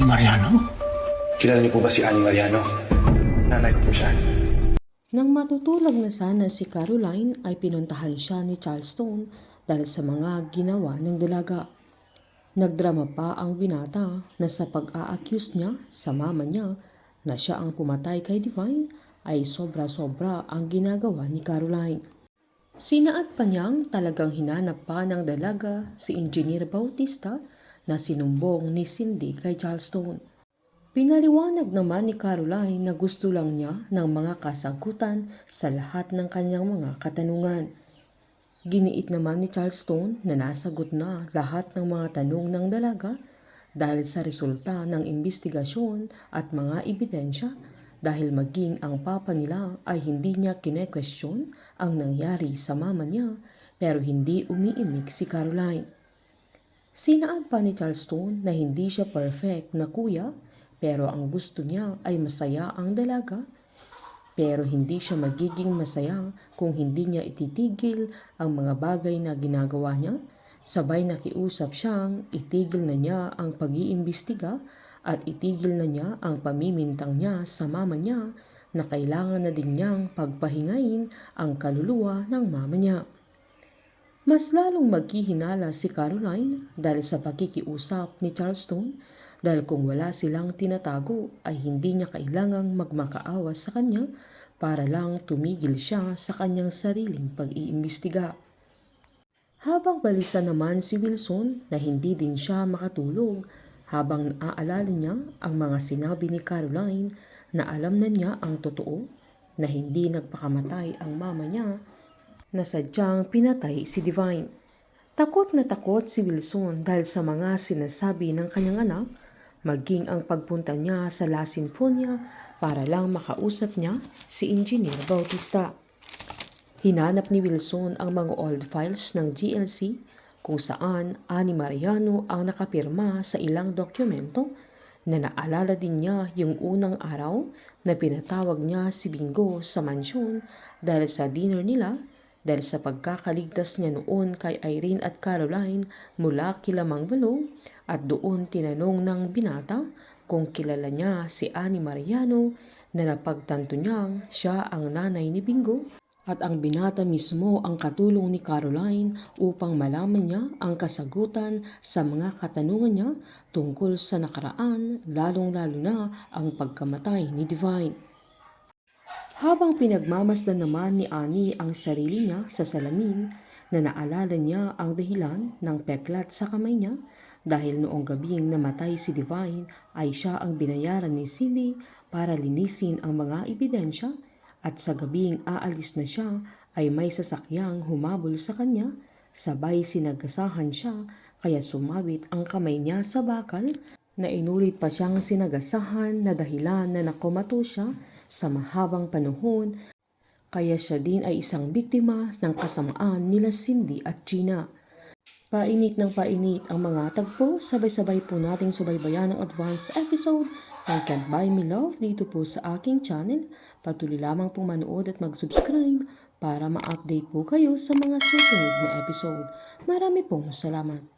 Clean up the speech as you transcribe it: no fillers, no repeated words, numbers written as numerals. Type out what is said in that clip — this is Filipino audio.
Mariano? Kilala niyo po ba si Ani Mariano? Nanay ko po siya. Nang matutulog na sana si Caroline ay pinuntahan siya ni Charleston dahil sa mga ginawa ng dalaga. Nagdrama pa ang binata na sa pag-a-accuse niya sa mama niya na siya ang pumatay kay Divine ay sobra-sobra ang ginagawa ni Caroline. Sinaad pa niyang talagang hinanap pa ng dalaga si Engineer Bautista na sinumbong ni Cindy kay Charleston. Pinaliwanag naman ni Caroline na gusto lang niya ng mga kasagutan sa lahat ng kanyang mga katanungan. Giniit naman ni Charleston na nasagot na lahat ng mga tanong ng dalaga dahil sa resulta ng imbestigasyon at mga ebidensya dahil maging ang papa nila ay hindi niya kine-question ang nangyari sa mama niya pero hindi umiimik si Caroline. Sinaad pa ni Charleston na hindi siya perfect na kuya pero ang gusto niya ay masaya ang dalaga pero hindi siya magiging masaya kung hindi niya ititigil ang mga bagay na ginagawa niya. Sabay nakiusap siyang itigil na niya ang pag-iimbestiga at itigil na niya ang pamimintang niya sa mama niya na kailangan na din niyang pagpahingain ang kaluluwa ng mama niya. Mas lalong maghihinala si Caroline dahil sa pakikiusap ni Charleston dahil kung wala silang tinatago ay hindi niya kailangang magmakaawa sa kanya para lang tumigil siya sa kanyang sariling pag-iimbestiga. Habang balisa naman si Wilson na hindi din siya makatulog habang naaalala niya ang mga sinabi ni Caroline na alam na niya ang totoo na hindi nagpakamatay ang mama niya na sadyang pinatay si Divine. Takot na takot si Wilson dahil sa mga sinasabi ng kanyang anak maging ang pagpunta niya sa La Sinfonia para lang makausap niya si Engineer Bautista. Hinanap ni Wilson ang mga old files ng GLC kung saan Ani Mariano ang nakapirma sa ilang dokumento na naalala din niya yung unang araw na pinatawag niya si Bingo sa mansyon dahil sa dinner nila dahil sa pagkakaligtas niya noon kay Irene at Caroline mula kila Mang Balong at doon tinanong ng binata kung kilala niya si Ani Mariano na napagtanto niyang siya ang nanay ni Bingo. At ang binata mismo ang katulong ni Caroline upang malaman niya ang kasagutan sa mga katanungan niya tungkol sa nakaraan, lalong-lalo na ang pagkamatay ni Divine. Habang pinagmamasdan naman ni Ani ang sarili niya sa salamin, na naalala niya ang dahilan ng peklat sa kamay niya dahil noong gabing namatay si Divine ay siya ang binayaran ni Cindy para linisin ang mga ebidensya. At sa gabing aalis na siya ay may sasakyang humabol sa kanya, sabay sinagasahan siya kaya sumabit ang kamay niya sa bakal na inulit pa siyang sinagasahan na dahilan na nakomato siya sa mahabang panahon kaya siya din ay isang biktima ng kasamaan nila Cindy at Gina. Painit ng painit ang mga tagpo, sabay-sabay po nating subaybayan ang advance episode ng Can't Buy Me Love dito po sa aking channel. Patuloy lamang pong manood at mag-subscribe para ma-update po kayo sa mga susunod na episode. Marami pong salamat.